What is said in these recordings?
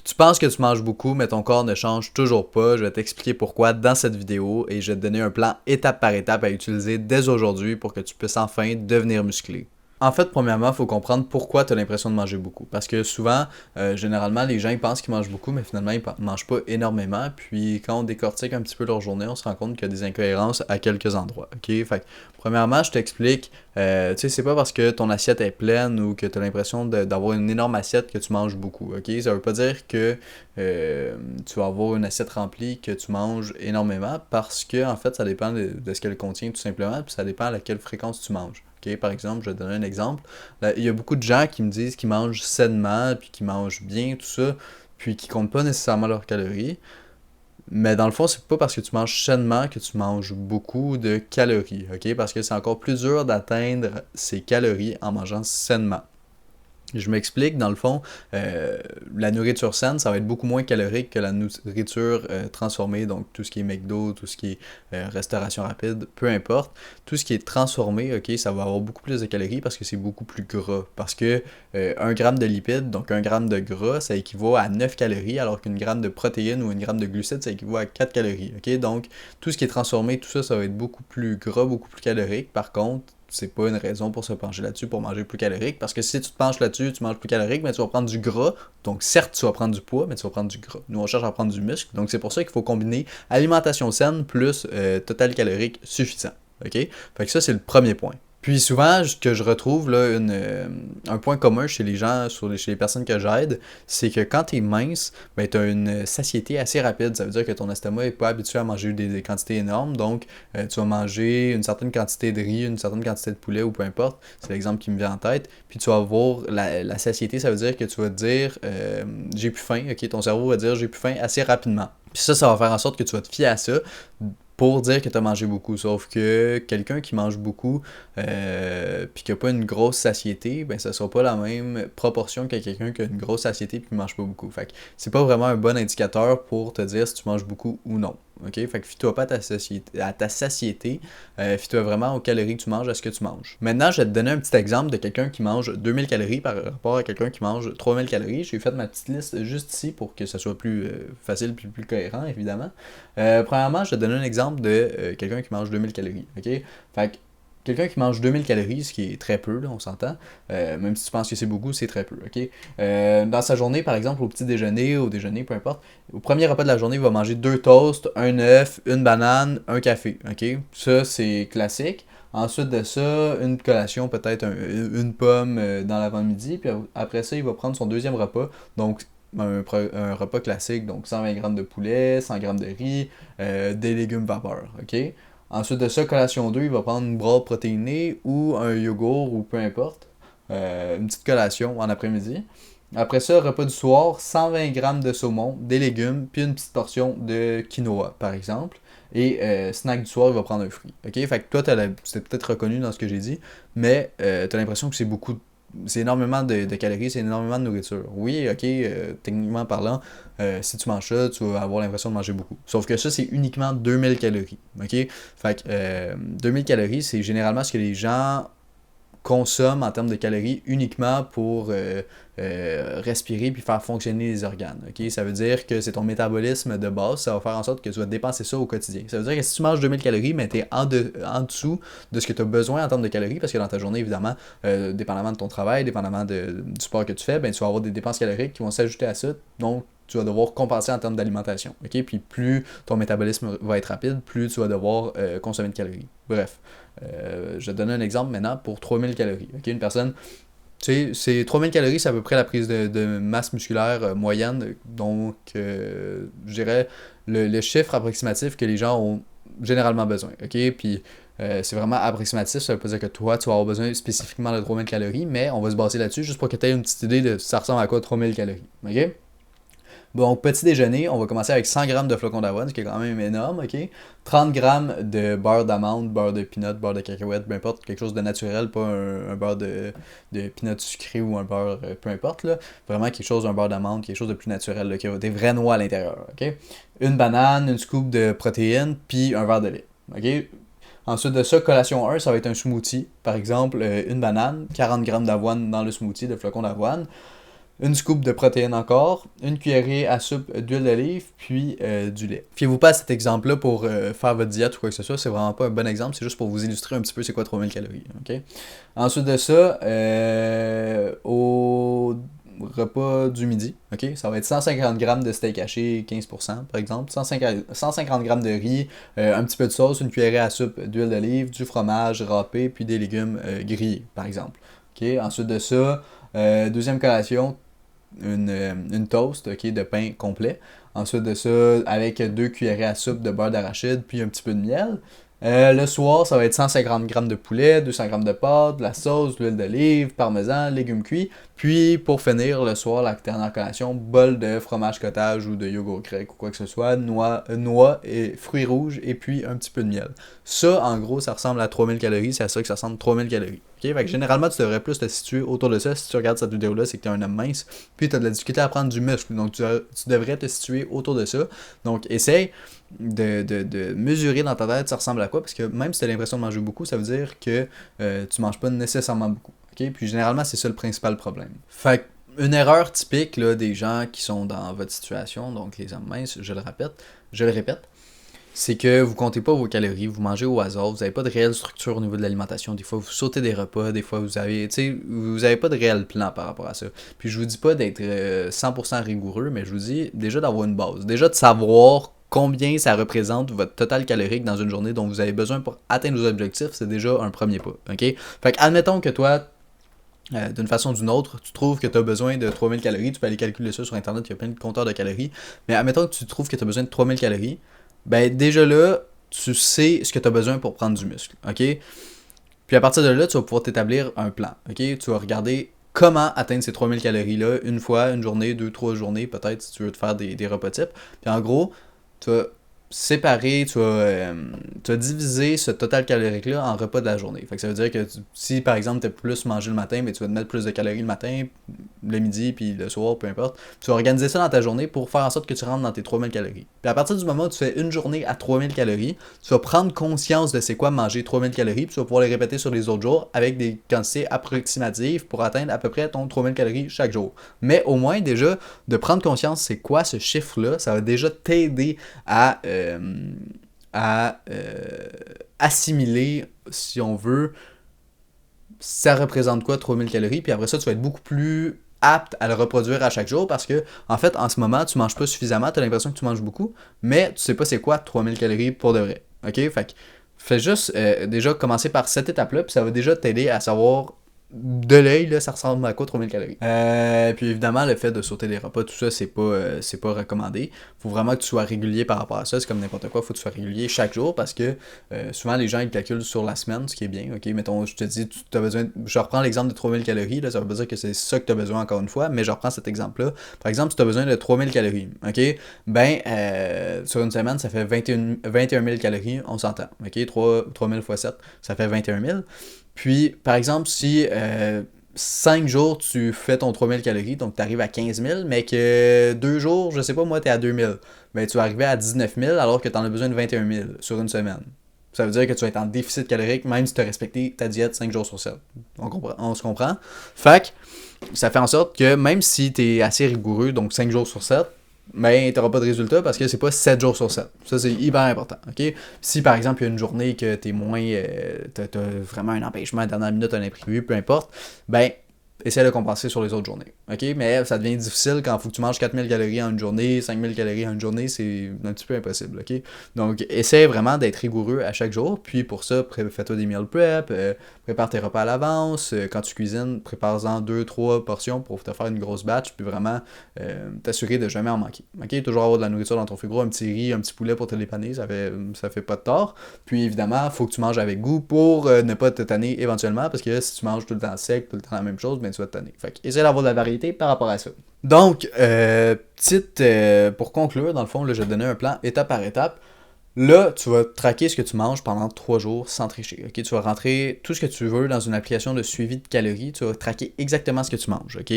Tu penses que tu manges beaucoup, mais ton corps ne change toujours pas. Je vais t'expliquer pourquoi dans cette vidéo et je vais te donner un plan étape par étape à utiliser dès aujourd'hui pour que tu puisses enfin devenir musclé. En fait, premièrement, il faut comprendre pourquoi tu as l'impression de manger beaucoup. Parce que souvent, généralement, les gens ils pensent qu'ils mangent beaucoup, mais finalement, ils ne mangent pas énormément. Puis quand on décortique un petit peu leur journée, on se rend compte qu'il y a des incohérences à quelques endroits. Ok? Fait que, premièrement, je t'explique, tu sais, c'est pas parce que ton assiette est pleine ou que tu as l'impression d'avoir une énorme assiette que tu manges beaucoup. Ok? Ça veut pas dire que tu vas avoir une assiette remplie que tu manges énormément parce que, en fait, ça dépend de ce qu'elle contient tout simplement, puis ça dépend à laquelle fréquence tu manges. Okay, par exemple, je vais te donner un exemple. Là, il y a beaucoup de gens qui me disent qu'ils mangent sainement, puis qu'ils mangent bien, tout ça, puis qui comptent pas nécessairement leurs calories. Mais dans le fond, c'est pas parce que tu manges sainement que tu manges beaucoup de calories, ok? Parce que c'est encore plus dur d'atteindre ces calories en mangeant sainement. Je m'explique, dans le fond, la nourriture saine, ça va être beaucoup moins calorique que la nourriture transformée, donc tout ce qui est McDo, tout ce qui est restauration rapide, peu importe. Tout ce qui est transformé, ok, ça va avoir beaucoup plus de calories parce que c'est beaucoup plus gras. Parce que 1 gramme de lipides, donc 1 gramme de gras, ça équivaut à 9 calories, alors qu'une gramme de protéines ou une gramme de glucides, ça équivaut à 4 calories. Ok, donc tout ce qui est transformé, tout ça, ça va être beaucoup plus gras, beaucoup plus calorique. Par contre, c'est pas une raison pour se pencher là-dessus pour manger plus calorique. Parce que si tu te penches là-dessus, tu manges plus calorique, mais tu vas prendre du gras. Donc certes, tu vas prendre du poids, mais tu vas prendre du gras. Nous, on cherche à prendre du muscle. Donc c'est pour ça qu'il faut combiner alimentation saine plus total calorique suffisant. OK? Fait que ça, c'est le premier point. Puis souvent, ce que je retrouve, là, un point commun chez les gens, chez les personnes que j'aide, c'est que quand tu es mince, ben, tu as une satiété assez rapide. Ça veut dire que ton estomac n'est pas habitué à manger des quantités énormes. Donc, tu vas manger une certaine quantité de riz, une certaine quantité de poulet ou peu importe. C'est l'exemple qui me vient en tête. Puis tu vas avoir la satiété, ça veut dire que tu vas te dire j'ai plus faim. Ok, ton cerveau va dire j'ai plus faim assez rapidement. Puis ça va faire en sorte que tu vas te fier à ça pour dire que tu as mangé beaucoup. Sauf que quelqu'un qui mange beaucoup puis qui n'a pas une grosse satiété, ben ça sera pas la même proportion que quelqu'un qui a une grosse satiété puis qui mange pas beaucoup. Fait que c'est pas vraiment un bon indicateur pour te dire si tu manges beaucoup ou non. Ok? Fait que fie-toi pas à ta satiété, fie-toi vraiment aux calories que tu manges, à ce que tu manges. Maintenant, je vais te donner un petit exemple de quelqu'un qui mange 2000 calories par rapport à quelqu'un qui mange 3000 calories. J'ai fait ma petite liste juste ici pour que ça soit plus facile puis plus cohérent, évidemment. Premièrement, je vais te donner un exemple de quelqu'un qui mange 2000 calories. Ok? Fait que quelqu'un qui mange 2000 calories, ce qui est très peu, là, on s'entend, même si tu penses que c'est beaucoup, c'est très peu. Ok? Dans sa journée, par exemple, au petit déjeuner, au déjeuner, peu importe, au premier repas de la journée, il va manger 2 toasts, un œuf, une banane, un café. Ok? Ça, c'est classique. Ensuite de ça, une collation, peut-être une pomme dans l'avant-midi. Puis après ça, il va prendre son deuxième repas. Donc, un repas classique, donc 120 grammes de poulet, 100 grammes de riz, des légumes vapeur. Ok? Ensuite de ça, collation 2, il va prendre une brosse protéinée ou un yogourt ou peu importe. Une petite collation en après-midi. Après ça, repas du soir, 120 grammes de saumon, des légumes, puis une petite portion de quinoa, par exemple. Et snack du soir, il va prendre un fruit. Ok? Fait que toi, c'est peut-être reconnu dans ce que j'ai dit, mais t'as l'impression que c'est énormément de calories, c'est énormément de nourriture. Oui, ok, techniquement parlant, si tu manges ça, tu vas avoir l'impression de manger beaucoup. Sauf que ça, c'est uniquement 2000 calories. Ok? Fait que 2000 calories, c'est généralement ce que les gens consomme en termes de calories uniquement pour respirer puis faire fonctionner les organes. Okay? Ça veut dire que c'est ton métabolisme de base, ça va faire en sorte que tu vas dépenser ça au quotidien. Ça veut dire que si tu manges 2000 calories, mais tu es en dessous de ce que tu as besoin en termes de calories, parce que dans ta journée, évidemment, dépendamment de ton travail, dépendamment du sport que tu fais, ben, tu vas avoir des dépenses caloriques qui vont s'ajouter à ça. Donc, tu vas devoir compenser en termes d'alimentation. Okay? Puis plus ton métabolisme va être rapide, plus tu vas devoir consommer de calories. Bref, je vais te donner un exemple maintenant pour 3000 calories. Okay? Une personne, tu sais, c'est 3000 calories, c'est à peu près la prise de masse musculaire moyenne. Donc, je dirais le chiffre approximatif que les gens ont généralement besoin. Okay? Puis, c'est vraiment approximatif, ça veut pas dire que toi, tu vas avoir besoin spécifiquement de 3000 calories, mais on va se baser là-dessus juste pour que tu aies une petite idée de ça ressemble à quoi 3000 calories. OK? Bon, petit déjeuner, on va commencer avec 100 grammes de flocons d'avoine, ce qui est quand même énorme, ok? 30 grammes de beurre d'amande, beurre de peanut, beurre de cacahuète, peu importe, quelque chose de naturel, pas un beurre de peanut sucré ou un beurre, peu importe, là. Vraiment quelque chose, un beurre d'amande, quelque chose de plus naturel, là, qui a des vraies noix à l'intérieur, ok? Une banane, une scoop de protéines, puis un verre de lait, ok? Ensuite de ça, collation 1, ça va être un smoothie. Par exemple, une banane, 40 grammes d'avoine dans le smoothie de flocons d'avoine. une scoop de protéines encore, une cuillerée à soupe d'huile d'olive, puis du lait. Fiez-vous pas à cet exemple-là pour faire votre diète ou quoi que ce soit, c'est vraiment pas un bon exemple, c'est juste pour vous illustrer un petit peu c'est quoi 3000 calories. Ok. Ensuite de ça, au repas du midi, ok, ça va être 150 grammes de steak haché, 15% par exemple, 150 grammes de riz, un petit peu de sauce, une cuillerée à soupe d'huile d'olive, du fromage râpé, puis des légumes grillés, par exemple. Ok. Ensuite de ça, deuxième collation, une toast, ok, de pain complet. Ensuite de ça, avec 2 cuillerées à soupe de beurre d'arachide, puis un petit peu de miel. Le soir, ça va être 150 grammes de poulet, 200 grammes de pâte, de la sauce, de l'huile d'olive, parmesan, légumes cuits. Puis, pour finir, le soir, la dernière collation, bol de fromage cottage ou de yogourt grec ou quoi que ce soit, noix et fruits rouges, et puis un petit peu de miel. Ça, en gros, ça ressemble à 3000 calories, c'est à ça que ça ressemble 3000 calories. Ok. Fait que généralement, tu devrais plus te situer autour de ça. Si tu regardes cette vidéo-là, c'est que tu es un homme mince, puis tu as de la difficulté à prendre du muscle. Donc, tu devrais te situer autour de ça. Donc, essaye de mesurer dans ta tête ça ressemble à quoi, parce que même si tu as l'impression de manger beaucoup, ça veut dire que tu manges pas nécessairement beaucoup. Okay? Puis généralement, c'est ça le principal problème. Fait que, une erreur typique là, des gens qui sont dans votre situation, donc les hommes minces, je le répète, c'est que vous comptez pas vos calories, vous mangez au hasard, vous n'avez pas de réelle structure au niveau de l'alimentation. Des fois, vous sautez des repas, des fois, vous avez pas de réel plan par rapport à ça. Puis je vous dis pas d'être 100% rigoureux, mais je vous dis déjà d'avoir une base. Déjà de savoir combien ça représente votre total calorique dans une journée dont vous avez besoin pour atteindre vos objectifs, c'est déjà un premier pas. Ok. Fait que admettons que toi, d'une façon ou d'une autre, tu trouves que tu as besoin de 3000 calories, tu peux aller calculer ça sur internet, il y a plein de compteurs de calories, mais admettons que tu trouves que tu as besoin de 3000 calories, ben déjà là, tu sais ce que tu as besoin pour prendre du muscle, ok? Puis à partir de là, tu vas pouvoir t'établir un plan, ok? Tu vas regarder comment atteindre ces 3000 calories-là une fois, une journée, 2, 3 journées, peut-être, si tu veux te faire des repas types. Puis en gros, tu vas séparer, tu vas diviser ce total calorique-là en repas de la journée. Fait que ça veut dire que si par exemple tu as plus mangé le matin, mais tu vas te mettre plus de calories le matin, le midi, puis le soir, peu importe, tu vas organiser ça dans ta journée pour faire en sorte que tu rentres dans tes 3000 calories. Puis à partir du moment où tu fais une journée à 3000 calories, tu vas prendre conscience de c'est quoi manger 3000 calories, puis tu vas pouvoir les répéter sur les autres jours avec des quantités approximatives pour atteindre à peu près ton 3000 calories chaque jour. Mais au moins déjà, de prendre conscience c'est quoi ce chiffre-là, ça va déjà t'aider à assimiler, si on veut, ça représente quoi 3000 calories, puis après ça, tu vas être beaucoup plus apte à le reproduire à chaque jour parce que, en fait, en ce moment, tu manges pas suffisamment, tu as l'impression que tu manges beaucoup, mais tu sais pas c'est quoi 3000 calories pour de vrai. Ok? Fait que, fais juste déjà commencer par cette étape-là, puis ça va déjà t'aider à savoir de l'œil, là, ça ressemble à quoi 3000 calories. Puis évidemment, le fait de sauter des repas, tout ça, c'est pas recommandé. Faut vraiment que tu sois régulier par rapport à ça. C'est comme n'importe quoi, faut que tu sois régulier chaque jour parce que souvent les gens ils calculent sur la semaine, ce qui est bien. Ok, mettons, je te dis, tu as besoin. Je reprends l'exemple de 3000 calories, là, ça veut pas dire que c'est ça que tu as besoin encore une fois, mais je reprends cet exemple-là. Par exemple, si tu as besoin de 3000 calories, ok, ben, sur une semaine, ça fait 21 000 calories, on s'entend. Ok, 3000 x 7, ça fait 21 000. Puis, par exemple, si 5 jours tu fais ton 3000 calories, donc tu arrives à 15 000, mais que 2 jours, je sais pas, moi, tu es à 2000, ben tu vas arriver à 19 000 alors que tu en as besoin de 21 000 sur une semaine. Ça veut dire que tu vas être en déficit calorique même si tu as respecté ta diète 5 jours sur 7. On se comprend? Fait que ça fait en sorte que même si tu es assez rigoureux, donc 5 jours sur 7, mais tu n'auras pas de résultat parce que c'est pas 7 jours sur 7. Ça, c'est hyper important. Ok. Si par exemple, il y a une journée que tu es moins. T'as vraiment un empêchement à la dernière minute, un imprévu, peu importe, ben, essaie de compenser sur les autres journées. Ok. Mais ça devient difficile quand il faut que tu manges 4000 calories en une journée, 5000 calories en une journée, c'est un petit peu impossible. Ok. Donc, essaie vraiment d'être rigoureux à chaque jour. Puis pour ça, fais-toi des meal prep, prépare tes repas à l'avance. Quand tu cuisines, prépare-en 2-3 portions pour te faire une grosse batch, puis vraiment t'assurer de jamais en manquer. Ok, toujours avoir de la nourriture dans ton frigo, un petit riz, un petit poulet pour te dépanner, ça fait pas de tort. Puis évidemment, faut que tu manges avec goût pour ne pas te tanner éventuellement, parce que si tu manges tout le temps sec, tout le temps la même chose, ben tu vas te tanner. Fait que essaie d'avoir de la variété par rapport à ça. Donc, pour conclure, dans le fond, là, je vais te donner un plan étape par étape. Là, tu vas traquer ce que tu manges pendant 3 jours sans tricher. Ok, tu vas rentrer tout ce que tu veux dans une application de suivi de calories. Tu vas traquer exactement ce que tu manges. Ok,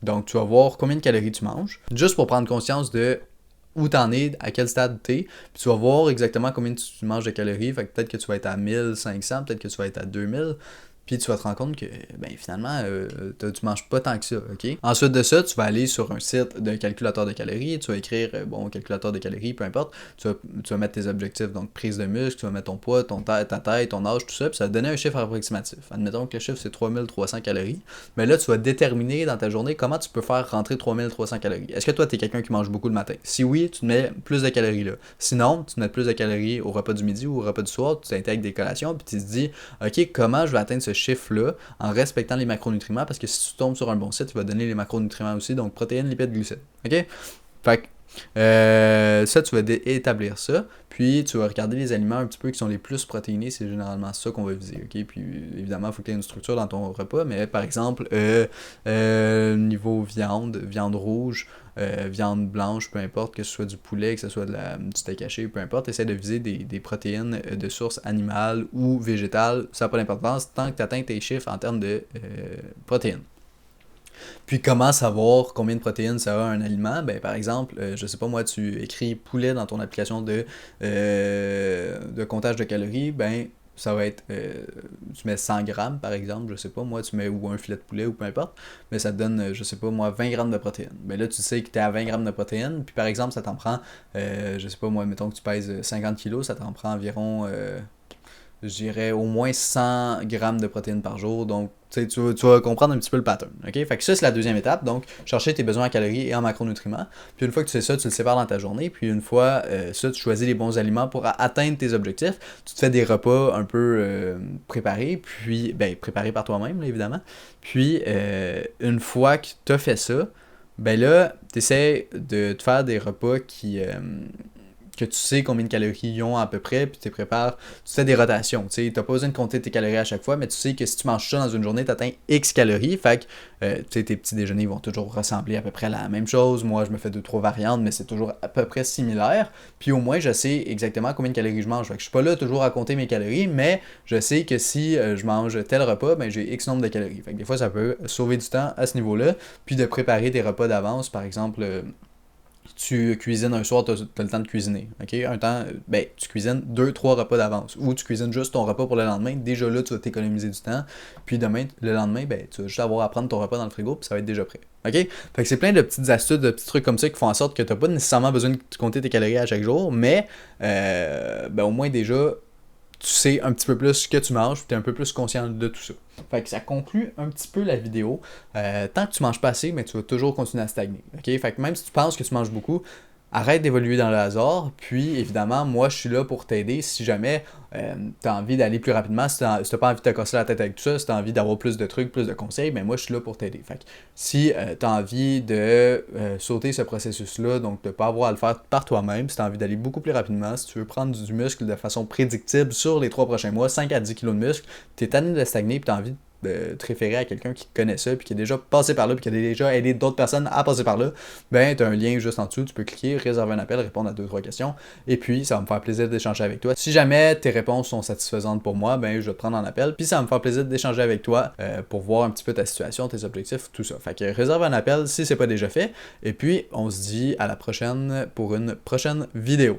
donc tu vas voir combien de calories tu manges, juste pour prendre conscience de où t'en es, à quel stade t'es. Puis tu vas voir exactement combien tu manges de calories. Fait que peut-être que tu vas être à 1500, peut-être que tu vas être à 2000. puis tu vas te rendre compte que ben, finalement, tu manges pas tant que ça, ok? Ensuite de ça, tu vas aller sur un site de calculateur de calories, tu vas écrire, calculateur de calories, peu importe, tu vas mettre tes objectifs, donc prise de muscle, tu vas mettre ton poids, ta taille, ton âge, tout ça, puis ça va te donner un chiffre approximatif. Admettons que le chiffre c'est 3300 calories, mais là, tu vas déterminer dans ta journée comment tu peux faire rentrer 3300 calories. Est-ce que toi, tu es quelqu'un qui mange beaucoup le matin? Si oui, tu te mets plus de calories là. Sinon, tu te mets plus de calories au repas du midi ou au repas du soir, tu t'intègres des collations, puis tu te dis, OK, comment je vais atteindre ce chiffre-là en respectant les macronutriments, parce que si tu tombes sur un bon site, tu vas donner les macronutriments aussi, donc protéines, lipides, glucides. OK? Fait que ça, tu vas établir ça, puis tu vas regarder les aliments un petit peu qui sont les plus protéinés, c'est généralement ça qu'on va viser, ok? Puis évidemment, il faut que tu aies une structure dans ton repas, mais par exemple, niveau viande rouge, viande blanche, peu importe, que ce soit du poulet, que ce soit du steak haché, peu importe, essaie de viser des protéines de source animale ou végétale, ça n'a pas d'importance tant que tu atteins tes chiffres en termes de protéines. Puis comment savoir combien de protéines ça a un aliment? Ben, par exemple, je sais pas moi, tu écris poulet dans ton application de comptage de calories, ben ça va être, tu mets 100 grammes par exemple, je sais pas moi, tu mets ou un filet de poulet ou peu importe, mais ça te donne, je sais pas moi, 20 grammes de protéines. Ben là, tu sais que tu es à 20 grammes de protéines, puis par exemple, ça t'en prend, je sais pas moi, mettons que tu pèses 50 kilos, ça t'en prend environ, je dirais au moins 100 grammes de protéines par jour. Donc, tu vas comprendre un petit peu le pattern. OK? Fait que ça, c'est la deuxième étape. Donc, chercher tes besoins en calories et en macronutriments. Puis une fois que tu sais ça, tu le sépares dans ta journée. Puis une fois ça, tu choisis les bons aliments pour atteindre tes objectifs. Tu te fais des repas un peu préparés. Puis, préparés par toi-même, là, évidemment. Puis, une fois que tu as fait ça, ben là, tu essaies de te faire des repas que tu sais combien de calories ils ont à peu près, puis tu prépares, tu fais des rotations, tu sais, t'as pas besoin de compter tes calories à chaque fois, mais tu sais que si tu manges ça dans une journée, tu atteins X calories, fait que tu sais, tes petits déjeuners vont toujours ressembler à peu près à la même chose. Moi, je me fais 2-3 variantes, mais c'est toujours à peu près similaire, puis au moins, je sais exactement combien de calories je mange, fait que je suis pas là toujours à compter mes calories, mais je sais que si je mange tel repas, ben j'ai X nombre de calories, fait que des fois, ça peut sauver du temps à ce niveau-là, puis de préparer des repas d'avance, par exemple, tu cuisines un soir, tu as le temps de cuisiner. OK? Un temps, tu cuisines 2-3 repas d'avance. Ou tu cuisines juste ton repas pour le lendemain. Déjà là, tu vas t'économiser du temps. Puis demain, le lendemain, tu vas juste avoir à prendre ton repas dans le frigo, puis ça va être déjà prêt. OK? Fait que c'est plein de petites astuces, de petits trucs comme ça qui font en sorte que tu n'as pas nécessairement besoin de compter tes calories à chaque jour, mais au moins déjà, tu sais un petit peu plus ce que tu manges, puis tu es un peu plus conscient de tout ça. Fait que ça conclut un petit peu la vidéo. Tant que tu manges pas assez, mais tu vas toujours continuer à stagner. Okay? Fait que même si tu penses que tu manges beaucoup, arrête d'évoluer dans le hasard. Puis évidemment, moi je suis là pour t'aider si jamais tu as envie d'aller plus rapidement, si tu n'as pas envie de te casser la tête avec tout ça, si tu as envie d'avoir plus de trucs, plus de conseils, ben moi je suis là pour t'aider. Fait que si tu as envie de sauter ce processus-là, donc de ne pas avoir à le faire par toi-même, si tu as envie d'aller beaucoup plus rapidement, si tu veux prendre du muscle de façon prédictible sur les 3 prochains mois, 5 à 10 kg de muscle, tu es tanné de stagner et tu as envie de te référer à quelqu'un qui connaît ça, puis qui est déjà passé par là, puis qui a déjà aidé d'autres personnes à passer par là, ben tu as un lien juste en dessous, tu peux cliquer, réserver un appel, répondre à 2-3 questions, et puis ça va me faire plaisir d'échanger avec toi. Si jamais tes réponses sont satisfaisantes pour moi, ben je vais te prendre en appel, puis ça va me faire plaisir d'échanger avec toi pour voir un petit peu ta situation, tes objectifs, tout ça. Fait que réserve un appel si c'est pas déjà fait, et puis on se dit à la prochaine pour une prochaine vidéo.